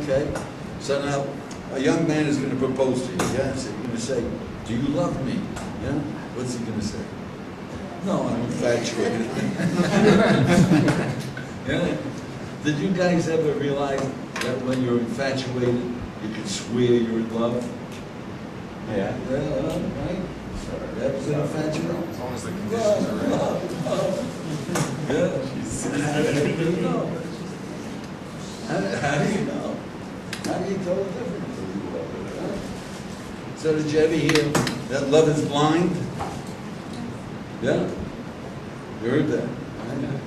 Okay? So now, a young man is going to propose to you, yeah? So you're going to say, do you love me? Yeah? What's he going to say? No, I'm infatuated. Yeah? Did you guys ever realize that when you're infatuated, you can swear you're in love? Yeah. Right? That was an infatuation. As long as the conditions are right. Yeah. How do you know? How do you know? How do you tell the difference? So did you ever hear that love is blind? Yeah? You heard that? Right?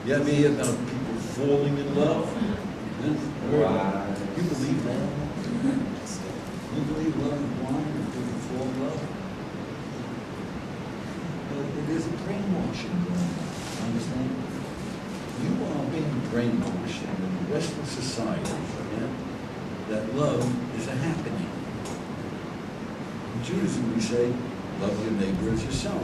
You ever hear about people falling in love? Yeah? Wow. You believe that? You believe love is blind and people fall in love? But there's a brainwashing going on. Understand? You are being brainwashed in the Western society, yeah, that love is a happening. In Judaism, we say, love your neighbor as yourself.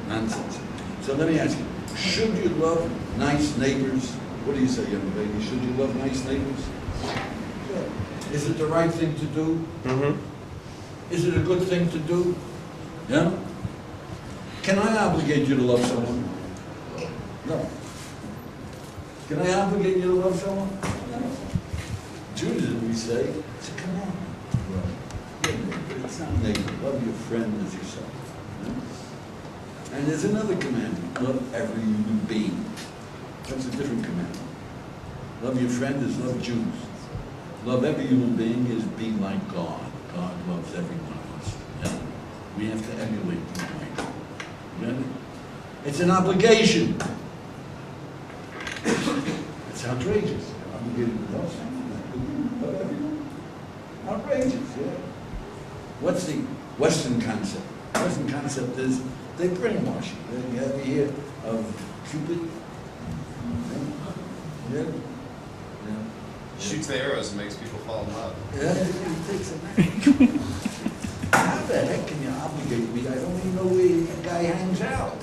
Nonsense. So let me ask you, should you love nice neighbors? What do you say, young lady? Should you love nice neighbors? Yeah. Is it the right thing to do? Mm-hmm. Is it a good thing to do? Yeah? Can I obligate you to love someone? No. Can I obligate you to love someone? No. Judaism, we say, it's a commandment. It's not neighbor. Love your friend as yourself. Yeah? And there's another commandment. Love every human being. That's a different commandment. Love your friend is love Jews. Love every human being is be like God. God loves every one of us. Yeah? We have to emulate people like that. Yeah? It's an obligation. It's outrageous. Obligated to love someone. Love everyone. Outrageous, yeah. What's the Western concept? Western concept is they brainwash you. You ever hear of Cupid? Yeah. Yeah. Shoots the arrows and makes people fall in love. Yeah, it takes a man. How the heck can you obligate me? I don't even know where the guy hangs out.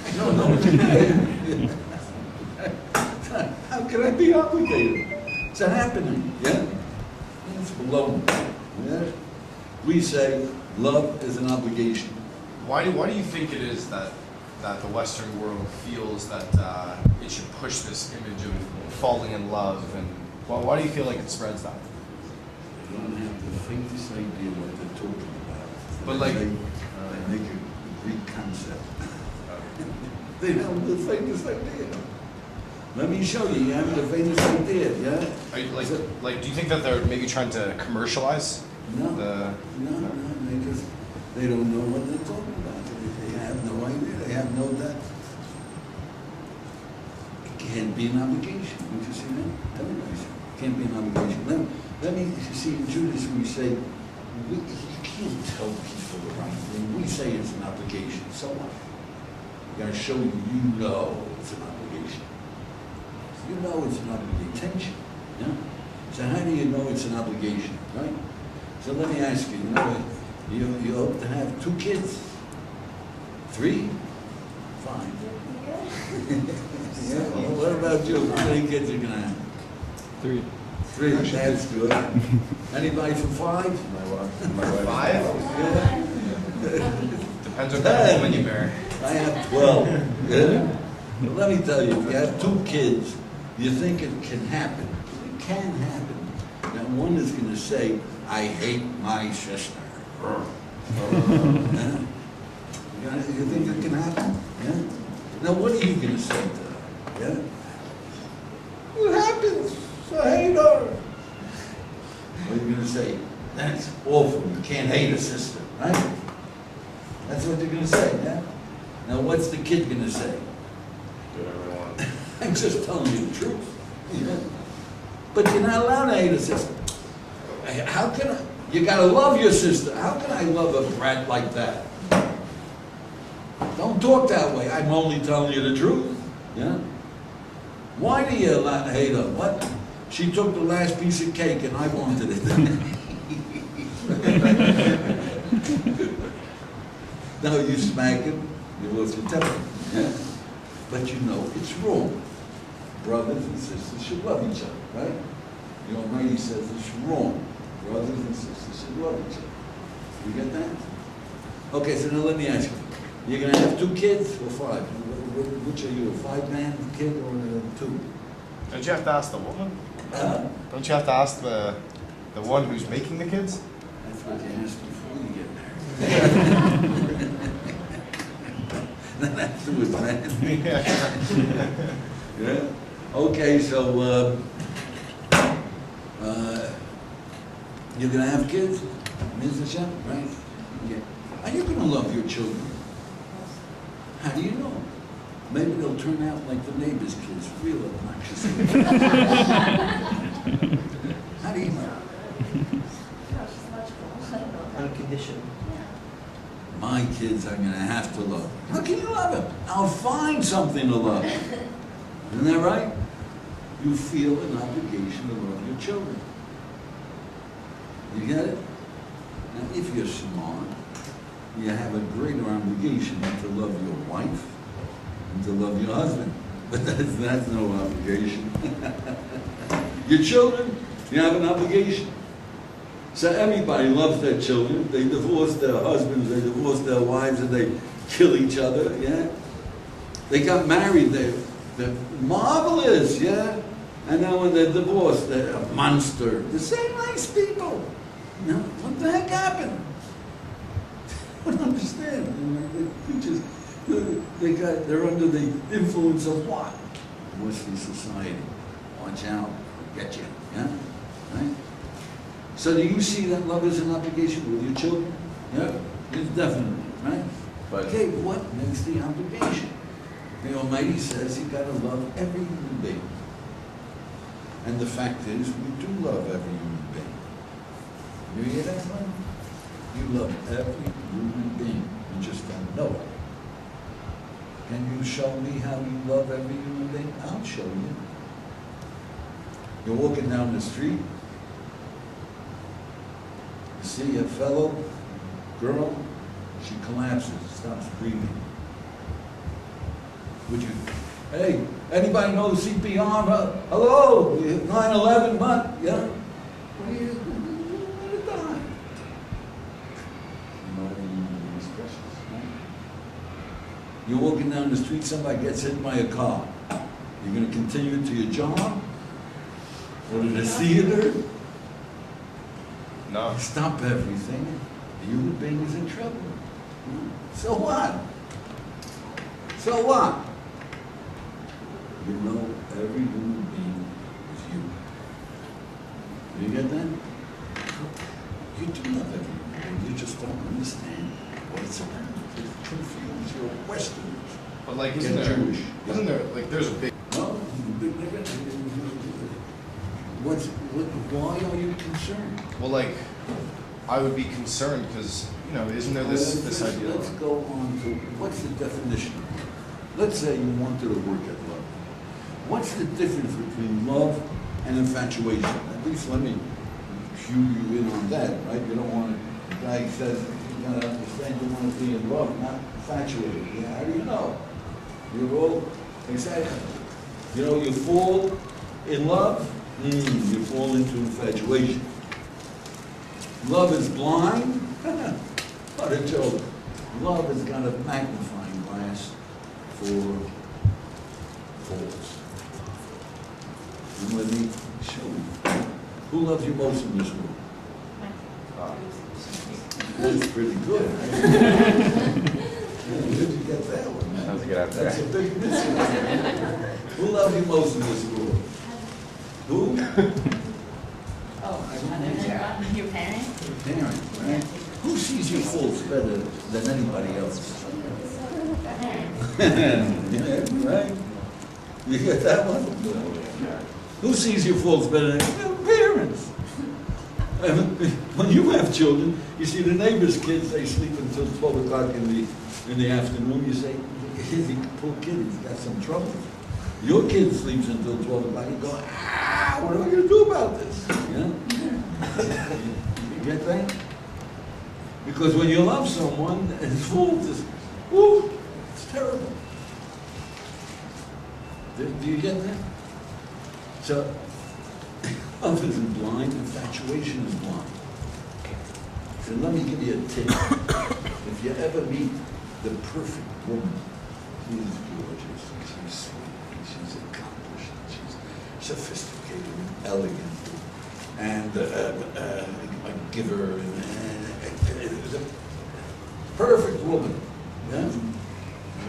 I don't know. How can I be obligated? It's a happening, yeah? It's below. Yeah? We say love is an obligation. Why do you think it is that the Western world feels that it should push this image of falling in love, and why do you feel like it spreads that? They don't have the faintest idea what they're talking about. But like, they make a Greek concept. They don't have the faintest idea. Let me show you. You have the faintest idea, yeah? are you, like, do you think that they're maybe trying to commercialize? No, The because they don't know what they're talking about. They have no idea. They have no that. It can't be an obligation. Don't you see that? Everybody says it can't be an obligation. Let me you see, in Judaism we say, you can't tell people the right thing. We say it's an obligation. So what? You got to show you know it's an obligation. You know it's an obligation. Yeah? So how do you know it's an obligation, right? So let me ask you, you hope to have 2 kids? 3? 5? Yeah, well, what about you? How many kids are you going to have? 3. 3, that's good. Anybody for 5? My wife. 5? Yeah. Depends what kind of woman you marry. I have 12. Yeah? But let me tell you, if you have 2 kids, you think it can happen. It can happen. Now one is going to say, I hate my sister. Yeah? You think it can happen? Yeah? Now what are you going to say to her? Yeah? It happens. I hate her. What are you going to say? That's awful. You can't hate a sister, right? That's what you're going to say, yeah? Now what's the kid going to say? Do whatever I want. I'm just telling you the truth. Yeah. But you're not allowed to hate a sister. How can I? You gotta love your sister. How can I love a brat like that? Don't talk that way. I'm only telling you the truth. Yeah? Why do you hate her? What? She took the last piece of cake and I wanted it. Now you smack him, you lose your temper. Yeah? But you know it's wrong. Brothers and sisters should love each other, right? You Almighty says it's wrong. Brothers and sisters should love each other. You get that? Okay, so now let me ask you. You're going to have 2 kids or 5? Which are you, a 5-man kid or a 2? Don't you have to ask the woman? Don't you have to ask the one who's making the kids? That's what you ask before you get married. Then afterwards, man. Yeah? Okay, so you're going to have kids? Ms. Hashem, right? Yeah. Are you going to love your children? How do you know? Maybe they'll turn out like the neighbor's kids, real obnoxious. How do you know? Unconditional. My kids I'm going to have to love. How can you love them? I'll find something to love. Isn't that right? You feel an obligation to love your children. You get it? Now, if you're smart, you have a greater obligation to love your wife and to love your husband. But that's no obligation. Your children, you have an obligation. So everybody loves their children. They divorce their husbands, they divorce their wives, and they kill each other, yeah? They got married, they're marvelous, yeah? And then when they're divorced, they're a monster. The same nice people. You know, what the heck happened? I don't understand. They're under the influence of what? Western society. Watch out, get you. Yeah? Right? So do you see that love is an obligation with your children? Yeah? It's definitely, right? But Okay, what makes the obligation? The Almighty says you gotta love every human being. And the fact is, we do love every human being. You hear that one? You love every human being. You just don't know it. Can you show me how you love every human being? I'll show you. You're walking down the street, you see a fellow girl, she collapses, stops breathing. Would you, hey, anybody know CPR? Hello, 9/11, what? Yeah? What do you do? Let it die. You know what I mean? It's precious, right? You're walking down the street, somebody gets hit by a car. You're going to continue to your job? Or to the theater? no. Stop everything. The human being is in trouble. So what? So what? You know every human being is you. Do you get that? You do love every human being. You just don't understand what it's about. It's confused. You're Westerners. But like, You're isn't there, Jewish. like, there's a big, No, why are you concerned? well, like, I would be concerned because, you know, isn't there this idea Let's of, go on to, what's the definition of love? Let's say you wanted to work at love. What's the difference between love and infatuation? At least let me cue you in on that, right? You don't want to, the guy says, you gotta understand you want to be in love, not infatuated. Yeah, how do you know? You're all excited. You know, you fall in love, you fall into infatuation. Love is blind? What a joke. Love has got a magnifying glass for faults. And let me show you. Who loves you most in this world? That's pretty good. Where did you get that one, man? That was a good answer. That's a big mystery. Who loves you most in this world? Who? Oh, your parents? Parents, right? Who sees your faults better than anybody else? Yeah, right? You get that one? Who sees your faults better than parents? When you have children, you see the neighbor's kids, they sleep until 12 o'clock in the afternoon. You say, poor kid, he's got some trouble. Your kid sleeps until 12 o'clock. You go, what are we going to do about this? You know? You get that? Because when you love someone, his fault is, woo, it's terrible. Do you get that? So, Love isn't blind, infatuation is blind. So let me give you a tip. If you ever meet the perfect woman, she's gorgeous, and she's sweet, and she's accomplished, and she's sophisticated and elegant, and a giver, and a perfect woman. Yeah?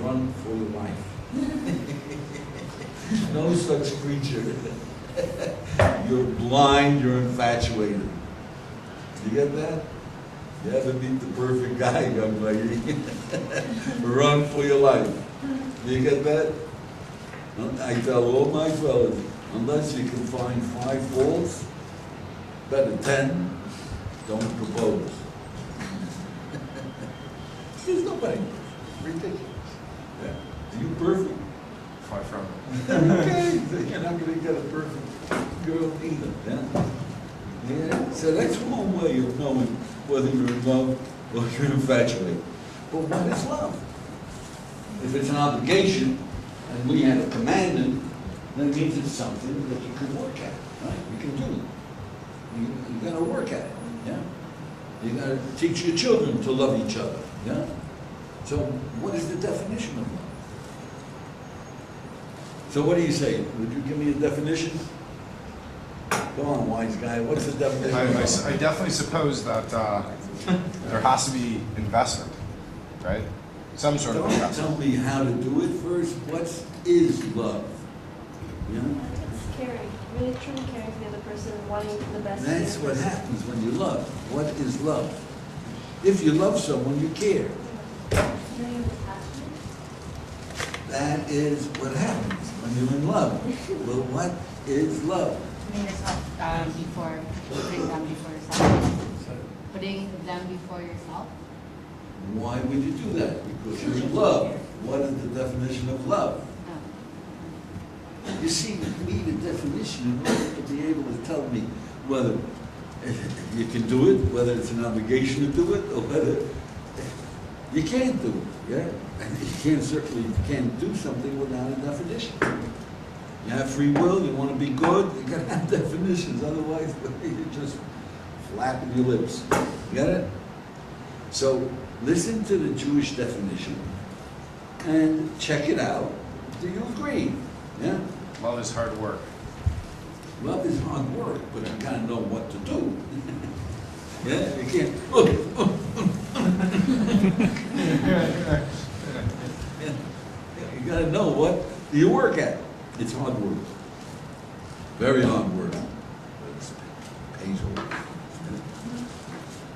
Run for your life. No such creature. You're blind, you're infatuated. You get that? You ever meet the perfect guy, young lady? Run for your life. You get that? I tell all my fellas, unless you can find 5 faults, better 10, don't propose. There's nobody. Ridiculous. Yeah. Are you perfect? Far from it. Okay, so you're not going to get a perfect girl either. Yeah? Yeah. So that's one way of knowing whether you're in love or you're infatuated. But what is love? If it's an obligation and we have a commandment, then it means it's something that you can work at, right? You can do. You got to work at it. Yeah. You got to teach your children to love each other. Yeah. So what is the definition of love? So what do you say? Would you give me a definition? Come on, wise guy. What's the definition of love? I definitely suppose that there has to be investment, right? Some sort of Don't investment. tell me how to do it first. What is love? You know? It's caring, really truly caring for the other person, wanting the best. for the That's other what person. happens when you love. What is love? If you love someone, you care. Feeling of attachment? That is what happens when you're in love. Well, what is love? Putting yourself before, putting them before yourself. Putting them before yourself. Why would you do that? Because you're in love. What is the definition of love? Oh. You see, you need a definition in order to be able to tell me whether you can do it, whether it's an obligation to do it, or whether you can't do it. Yeah, and you can't do something without a definition. You have free will. You want to be good. You got to have definitions. Otherwise, you're just flapping your lips. You got it? So listen to the Jewish definition and check it out. Do you agree? Yeah. Love is hard work. Love is hard work, but you gotta know what to do. Yeah, you can't. You gotta know what you work at. It's hard work. Very hard work. But it pays off.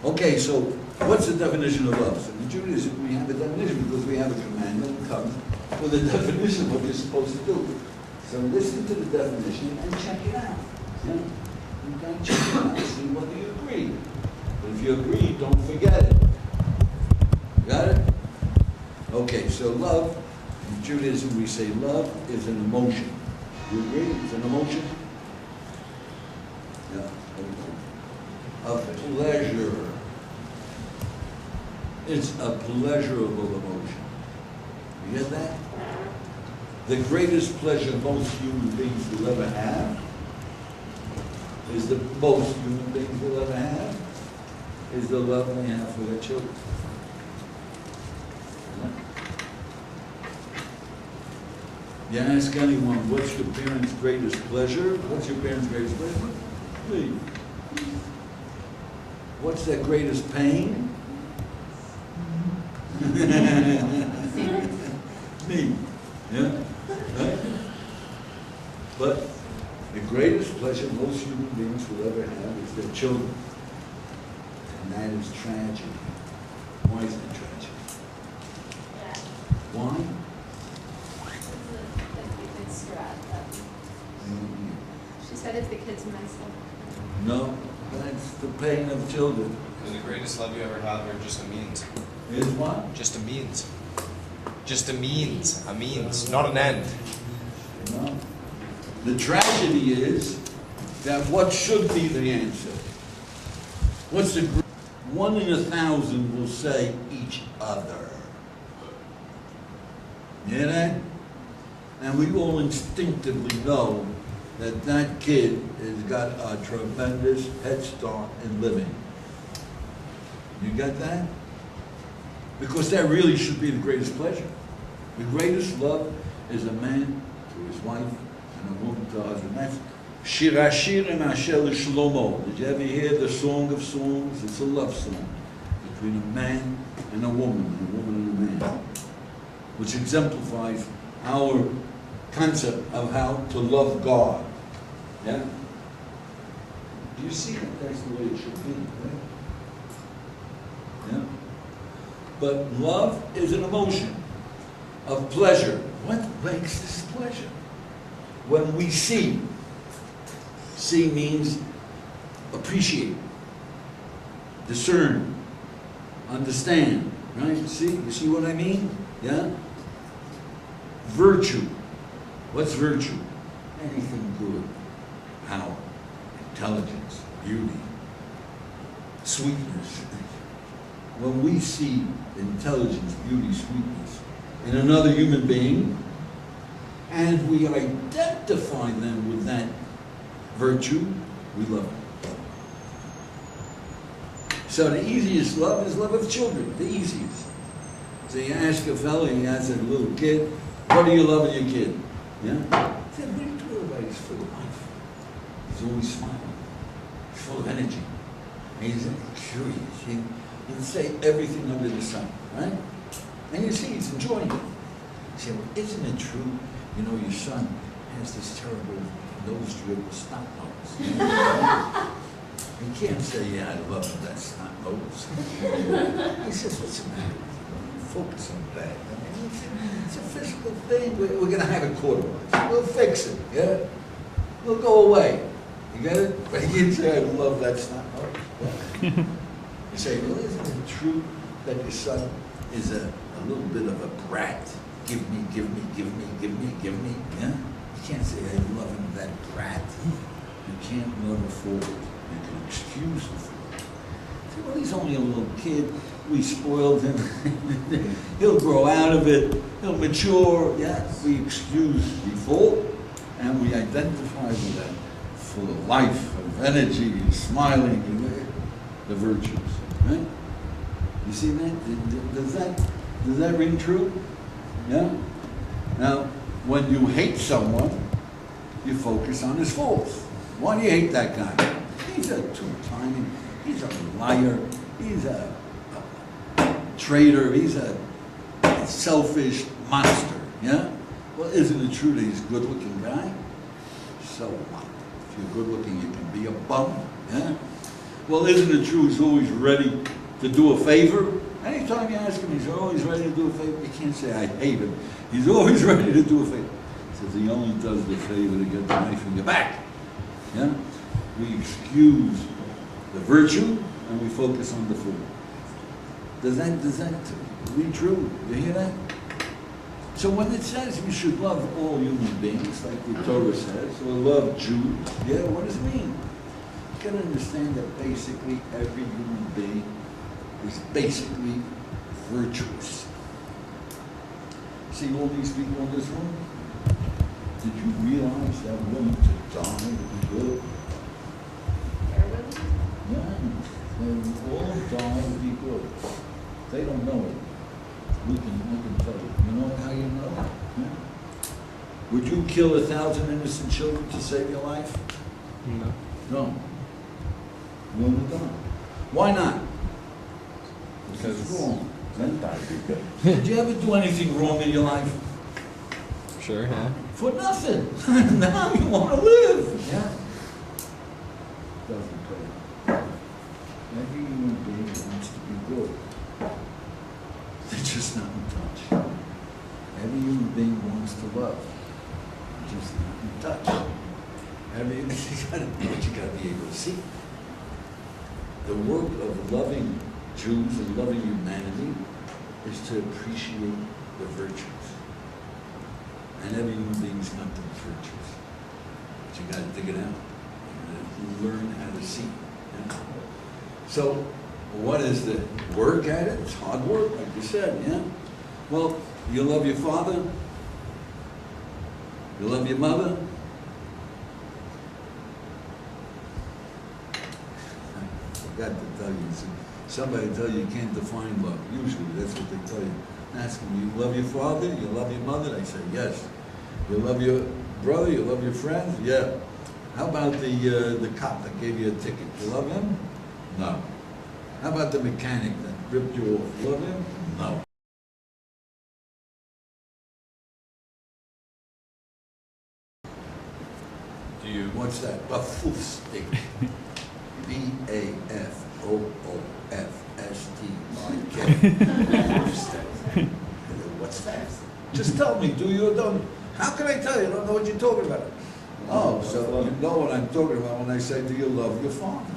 Okay, so what's the definition of love? So in Judaism, we have a definition because we have a commandment that comes with a definition of what you're supposed to do. So listen to the definition and check it out. Yeah? You gotta check it out and see whether you agree. But if you agree, don't forget it. Got it? Okay, so love, in Judaism we say love is an emotion. You agree? It's an emotion? Yeah. A pleasure. It's a pleasurable emotion. You get that? The greatest pleasure most human beings will ever have is the most human beings will ever have is the love they have for their children. You ask anyone, what's your parents' greatest pleasure? What's your parents' greatest pleasure? Me. What's their greatest pain? Me. Yeah? Right? But the greatest pleasure most human beings will ever have is their children. And that is tragic. Why is it tragic? Yeah. Why? It's she said if the kids mess up. No, that's the pain of children. Because the greatest love you ever had were just a means. Is what? Just a means. Just a means. A means, not an end. No. The tragedy is that what should be the answer? What's the 1 in 1,000 will say each other. You hear that? And we all instinctively know that that kid has got a tremendous head start in living. You get that? Because that really should be the greatest pleasure. The greatest love is a man to his wife and a woman to her husband. That's Shir Hashirim Asher Shlomo. Did you ever hear the Song of Songs? It's a love song between a man and a woman and a man, which exemplifies our concept of how to love God. Yeah? Do you see that that's the way it should be? Right? Yeah? But love is an emotion of pleasure. What makes this pleasure? When we see. See means appreciate, discern, understand, right? See? You see what I mean? Yeah? Virtue. What's virtue? Anything good. Power, intelligence, beauty, sweetness. When we see intelligence, beauty, sweetness in another human being, and we identify them with that virtue, we love them. So the easiest love is love of children, the easiest. So you ask a fellow, he has a little kid, what do you love in your kid? Yeah? He said, what do you do about it? He's full of life. He's always smiling. He's full of energy. He's curious. He can say everything under the sun, right? And you see, he's enjoying it. You say, well, isn't it true? You know, your son has this terrible nose dribble snot nose. You can't say, yeah, I love that snot nose. He says, what's the matter? Focus on that. I mean, it's a physical thing. We're going to have it cauterized. We'll fix it, yeah? We'll go away. You get it? But he didn't say, I love that snot nose. You say, well, isn't it true that your son is a little bit of a brat? Give me, give me, give me, give me, give me, yeah? You can't say, I love him, that brat. You can't love a fool. You can excuse the fool. Say, well, he's only a little kid. We spoiled him. He'll grow out of it. He'll mature. Yeah, we excuse the fool, and we identify with that full of life, of energy, smiling, the virtues. Right? You see that? Does that ring true? Yeah? Now, when you hate someone, you focus on his faults. Why do you hate that guy? He's a two-timing, he's a liar, he's a traitor, he's a selfish monster. Yeah? Well, isn't it true that he's a good-looking guy? So what? If you're good-looking, you can be a bum. Yeah? Well, isn't it true he's always ready to do a favor? Anytime you ask him, he's always ready to do a favor. You can't say, I hate him. He's always ready to do a favor. He says he only does the favor to get the knife in your back. Yeah? We excuse the virtue and we focus on the fool. Does that read true? You hear that? So when it says we should love all human beings, like the Torah says, or love Jews, yeah, what does it mean? You can understand that basically every human being is basically virtuous. See all these people in this room? Did you realize that willing to die to be good? Yeah, they all die to be good. They don't know it. We can tell you. You know how you know? Yeah. Would you kill 1,000 innocent children to save your life? No. No. You wouldn't have done it. Why not? Because it's wrong. that would be good. Did you ever do anything wrong in your life? Sure, yeah. For nothing. Now you want to live. Yeah. Doesn't pay. Every human being wants to be good. They're just not in touch. Every human being wants to love. They're just not in touch. Every you got to be able to see. The work of loving Jews and loving humanity is to appreciate the virtues. And every human being's not those virtues. But you got to dig it out. You learn how to see. Yeah? So, what is the work at it? It's hard work, like you said, yeah? Well, you love your father, you love your mother, forgot to tell you. Somebody tell you can't define love. Usually, that's what they tell you. Ask them, you love your father? You love your mother? They say, yes. You love your brother? You love your friends? Yeah. How about the cop that gave you a ticket? You love him? No. How about the mechanic that ripped you off? You love him? No. Do you? What's that? Bafoofstik. B-A-F-O-O-F-S-T-I-K. Bafoofstik. What's that? Just tell me, do you or don't you? How can I tell you? I don't know what you're talking about. Oh, so you know what I'm talking about when I say, do you love your father?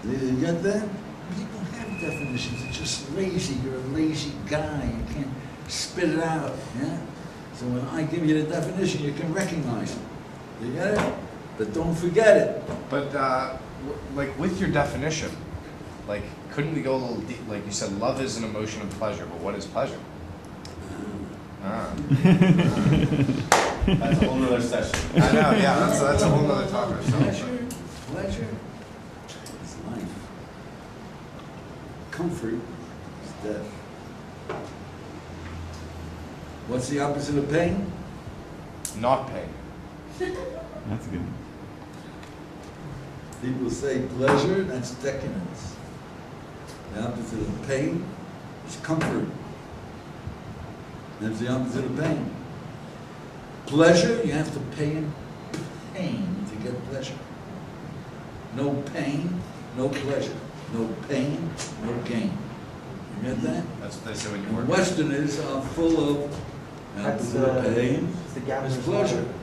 Do you get that? People have definitions. It's just lazy. You're a lazy guy. You can't spit it out. Yeah? So when I give you the definition, you can recognize it. You get it? But don't forget it. But like with your definition, like couldn't we go a little deep? Like you said, love is an emotion of pleasure, but what is pleasure? That's a whole nother session. I know, yeah, that's a whole nother topic. Pleasure is life. Comfort is death. What's the opposite of pain? Not pain. That's good. People say pleasure, that's decadence. The opposite of pain is comfort. That's the opposite of pain. Pleasure, you have to pay in pain to get pleasure. No pain, no pleasure. No pain, no gain. You get that? That's what they say when you work. Westerners are full of That's opposite of pain it's the is gambler's pleasure. ladder.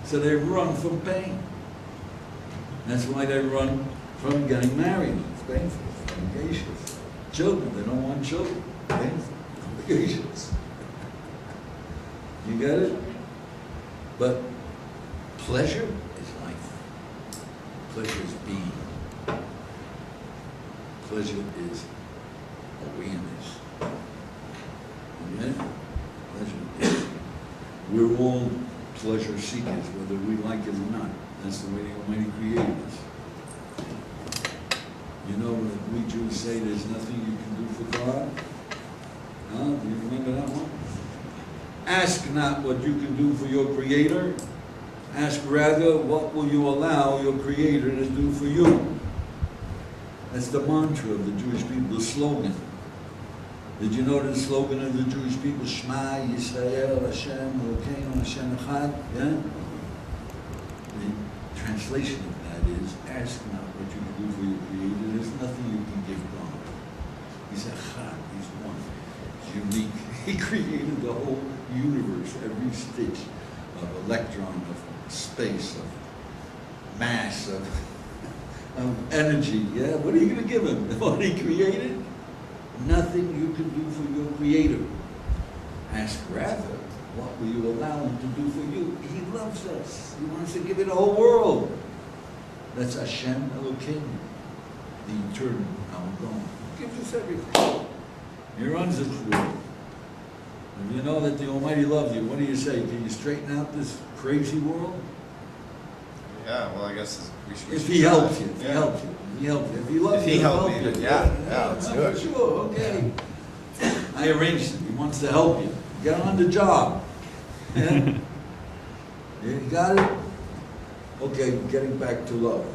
So they run from pain. That's why they run from getting married. It's painful, it's obligations. Children, they don't want children. Painful, obligations. You get it? But pleasure is life. Pleasure is being. Pleasure is awareness. You get it? Pleasure is. We're all pleasure seekers, whether we like it or not. That's the way the Almighty created us. You know, we Jews say there's nothing you can do for God. Huh? Do you remember that one? Ask not what you can do for your Creator. Ask rather, what will you allow your Creator to do for you? That's the mantra of the Jewish people, the slogan. Did you know the slogan of the Jewish people? Shema Yisrael Hashem Elokeinu Hashem Echad. Yeah? The translation of that is, ask not what you can do for your Creator. There's nothing you can give God. He's Echad. He's one. He's unique. He created the whole universe, every stitch of electron, of space, of mass, of energy. Yeah? What are you going to give him? What he created? Nothing you can do for your Creator. Ask rather, what will you allow him to do for you? He loves us. He wants to give you the whole world. That's Hashem Elokeinu, the eternal, our God. He gives us everything. He runs this world. If you know that the Almighty loves you, what do you say? Can you straighten out this crazy world? Yeah, well, I guess we should. If He helps you, if He helps you, if He helps you, if He loves If you, He He'll helped help me, you. then yeah, let's do it. Sure, okay. I arranged it. He wants to help you. Get on the job. Yeah? You got it? Okay, getting back to love.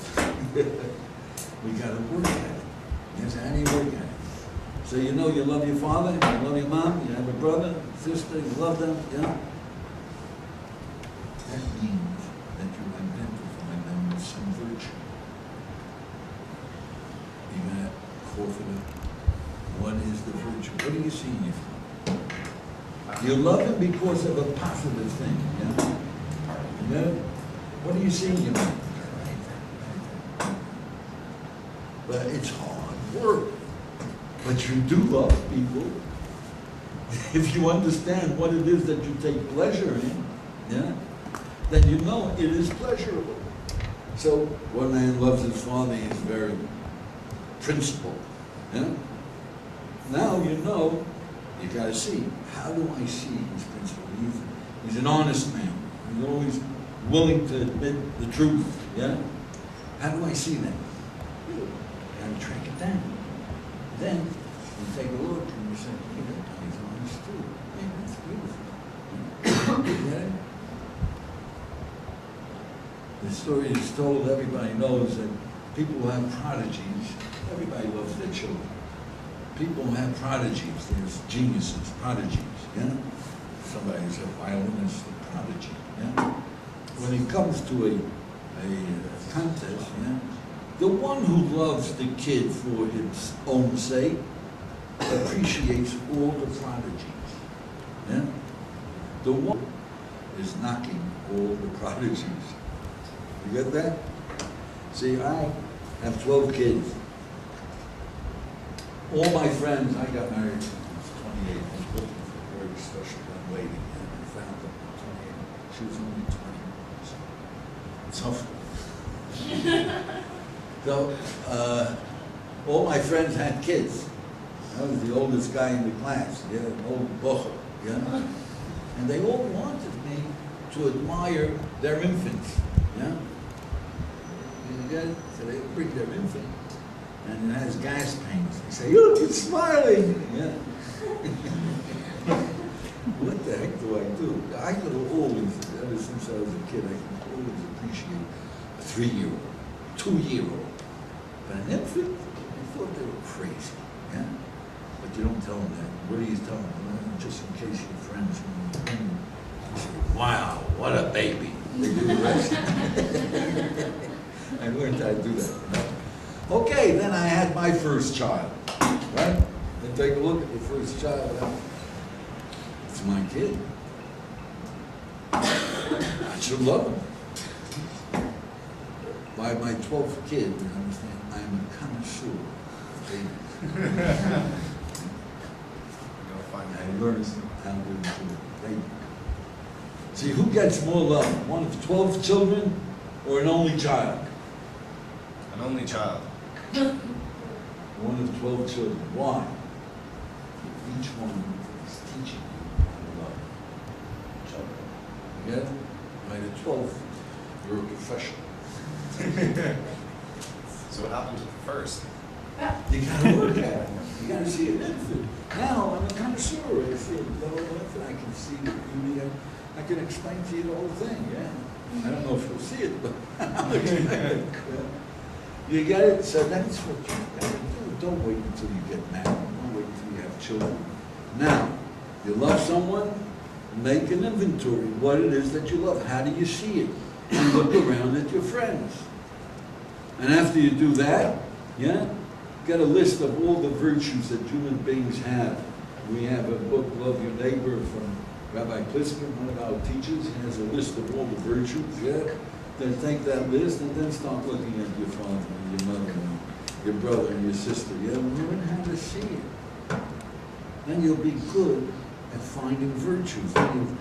We got to work at it. Yes, how do you work at it? So you know you love your father, you love your mom, you have a brother, sister, you love them, yeah? That means that you identify them with some virtue. You got confident. What is the virtue? What do you see in your father? You love him because of a positive thing, yeah? You know? What do you see in your mother? But it's hard work. But you do love people. If you understand what it is that you take pleasure in, yeah, then you know it is pleasurable. So one man loves his father, he's very principled. Yeah? Now you know, you got to see, how do I see his principle? He's an honest man. He's always willing to admit the truth. Yeah? How do I see that? And track it down. Then you take a look and you say, hey, that guy's honest too. Hey, that's beautiful. Yeah? The story is told, everybody knows that people who have prodigies, everybody loves their children. People who have prodigies, there's geniuses, prodigies, yeah? Somebody who's a violinist, a prodigy, yeah? When it comes to a contest, yeah? The one who loves the kid for its own sake appreciates all the prodigies, yeah? The one is knocking all the prodigies. You get that? See, I have 12 kids. All my friends, I got married when I was 28. I was looking for a very special young lady, and I found her at 28. She was only 20. So, all my friends had kids. I was the oldest guy in the class, yeah, an old bocher, yeah? And they all wanted me to admire their infants, yeah? You get it? So they bring their infant, and it has gas pains. They say, look, it's smiling! Yeah. What the heck do I do? I could always, ever since I was a kid, I could always appreciate a 3-year-old, 2-year-old. But an infant, I thought they were crazy, yeah? But you don't tell them that. What do you tell them? Well, just in case your friends, you say, wow, what a baby. They do the rest. I learned how to do that. You know? Okay, then I had my first child, right? Then take a look at the first child. It's my kid. I should love him. By my 12th kid, you understand, I'm a connoisseur of babies. I learned how to do baby. See, who gets more love? One of 12 children or an only child? An only child. One of 12 children. Why? Each one is teaching you how to love each other. You get it? By the 12th, you're a professional. So what happens with the first? You gotta work at it. You gotta see it infant. Now, I'm a connoisseur. I see a little infant. I can see the beauty. I can explain to you the whole thing, yeah. I don't know if you'll see it, but I'll explain it. You get it? So that's what you gotta do. Don't wait until you get married. Don't wait until you have children. Now, you love someone, make an inventory. What it is that you love. How do you see it? And look around at your friends. And after you do that, yeah, get a list of all the virtues that human beings have. We have a book, Love Your Neighbor, from Rabbi Plisker, one of our teachers. He has a list of all the virtues, yeah? Then take that list and then start looking at your father and your mother and your brother and your sister. Yeah, learn how to see it. Then you'll be good at finding virtues. Then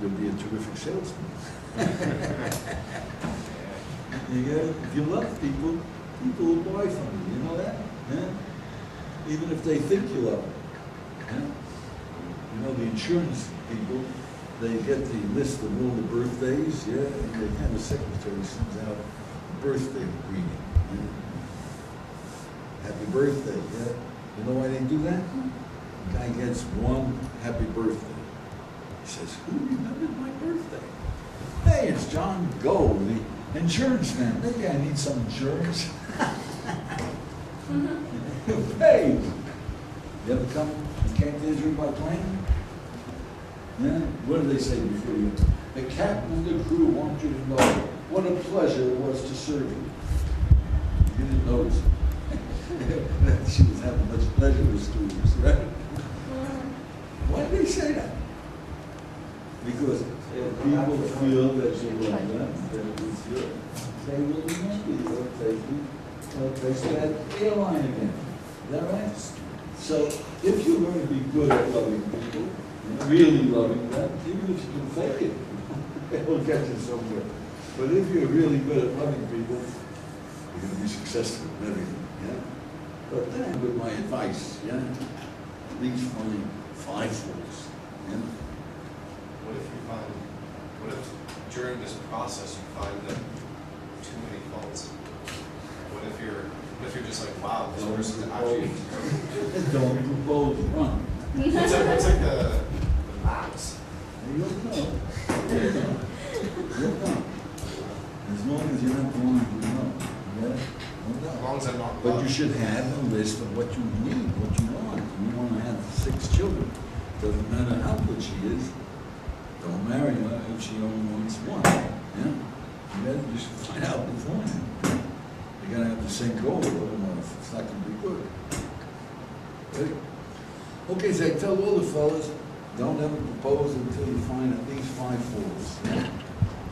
you'll be a terrific salesman. You get it? If you love people, people will buy from you. You know that? Yeah? Even if they think you love them. Yeah? You know, the insurance people, they get the list of all the birthdays, yeah, and they have a secretary sends out a birthday greeting. Yeah? Happy birthday, yeah? You know why they do that? The guy gets one happy birthday. He says, who remembered my birthday? Hey, it's John Go, the insurance man. Maybe I need some insurance. Hey, you ever came to Israel by plane? Yeah? What did they say before you? The captain and the crew want you to know what a pleasure it was to serve you. You didn't notice. She was having much pleasure with students, right? Why did they say that? Because people feel that you love them, that it's good. They will remember you, they'll take that airline again. Is that right? So if you're going to be good at loving people, really loving them, even if you can fake it, it will get you somewhere. But if you're really good at loving people, you're going to be successful in everything. Yeah? But then with my advice, yeah, please find 5 faults. Yeah? What if during this process you find that too many faults? What if you're just like, wow, this person's actually. Don't propose, run. What's like the max? You'll know. You'll know. As long as you're not the one who know. Yeah? You'll As know. long as I'm not. But you should have a list of what you need, what you want. You want to have 6 children. Doesn't matter how good she is. Don't marry her if she only wants 1. Yeah? You should find out beforehand. You're going to have to sink over, otherwise it's not going to be good. Right? Okay, so I tell all the fellas, don't ever propose until you find at least 5 fools. Yeah?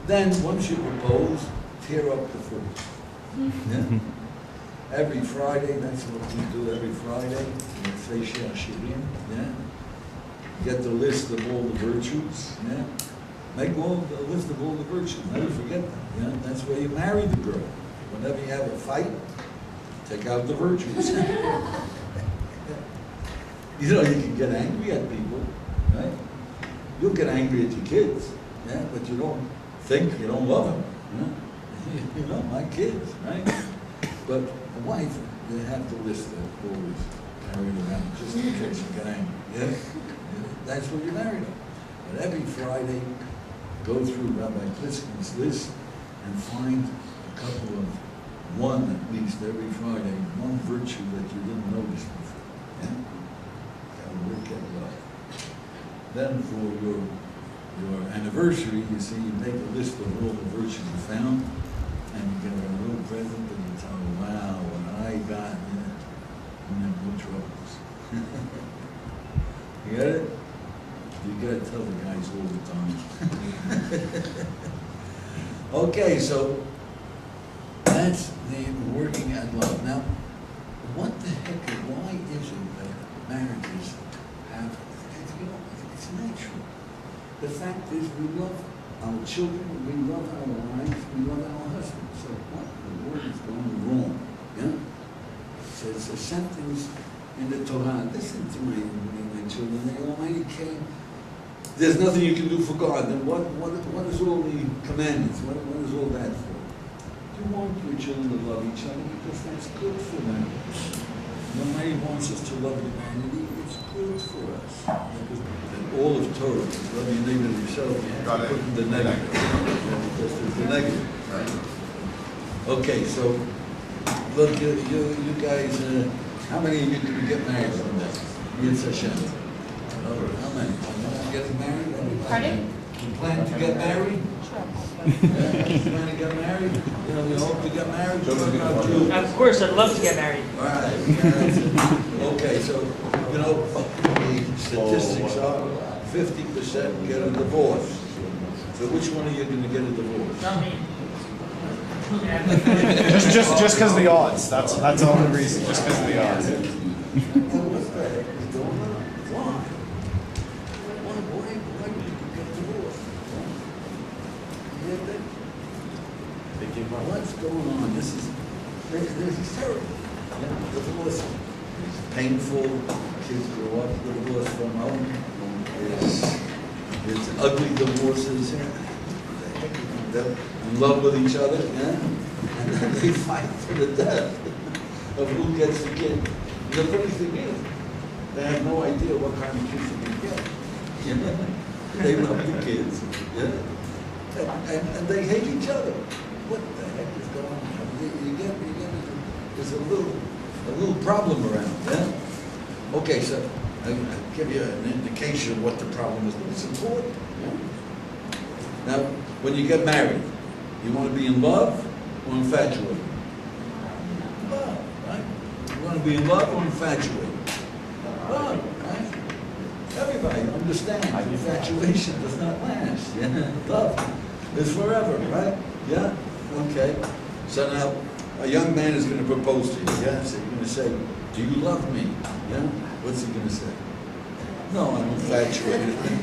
Then, once you propose, tear up the fools. Yeah? Every Friday, that's what we do every Friday. We say Shir Shirim, yeah? Get the list of all the virtues, yeah? Make all the list of all the virtues, never forget them, yeah? That's where you marry the girl. Whenever you have a fight, take out the virtues. You know, you can get angry at people, right? You'll get angry at your kids, yeah? But you don't think you don't love them, yeah? You know, my kids, right? But a wife, they have the list that always carried around just in case you get angry. Yeah? That's what you married them. But every Friday, go through Rabbi Pliskin's list and find a couple of one at least every Friday, one virtue that you didn't notice before. Yeah? Gotta work it up. Then for your anniversary, you see, you make a list of all the virtues you found, and you get a little present, and you tell them, wow, what I got, yeah, you have no troubles. You get it? You gotta tell the guys all the time. Okay, so that's the working at love. Now, what the heck, why is it that marriages have, you know, it's natural. The fact is, we love our children, we love our wives, we love our husbands. So what in the world is going wrong? Yeah? So it's a sentence in the Torah. Listen to my children. The Almighty came. There's nothing you can do for God. Then what is all the commandments? What is all that for? You want your children to love each other because that's good for them. The Almighty wants us to love humanity. It's good for us. Because all of Torah is love your neighbor as yourself. You have to put in the negative. Because there's the negative. Right. Okay, so look, you guys, how many of you can get married someday? Yes, Hashem. How many? Getting married? Pardon? You plan to get married? Sure. Yeah, you plan to get married? You know, we hope to get married. What about you? Of course, I'd love to get married. All right. Okay, so, you know, the statistics are 50% get a divorce. So which one of you are going to get a divorce? Not me. Just because of the odds. That's the only reason. Just because of the odds. What the heck is going on? Why? Why do people get divorced? You get that? What's going on? This is terrible. Yeah, divorce is painful. Kids grow up divorced from home. It's ugly divorces. They're in love with each other, yeah? And then they fight to the death of who gets the kid. And the funny thing is, they have no idea what kind of kids they're going to get. You know? They love the kids, yeah? And they hate each other. What the heck is going on? You get there's a little problem around, yeah? Okay, so I'll give you an indication of what the problem is, but it's important. Yeah? Now, when you get married, you want to be in love or infatuated? Love, right? You want to be in love or infatuated? Love, right? Everybody understands infatuation does not last. Yeah? Love is forever, right? Yeah? Okay. So now, a young man is going to propose to you, yeah? So you're going to say, do you love me? Yeah? What's he going to say? No, I'm infatuated.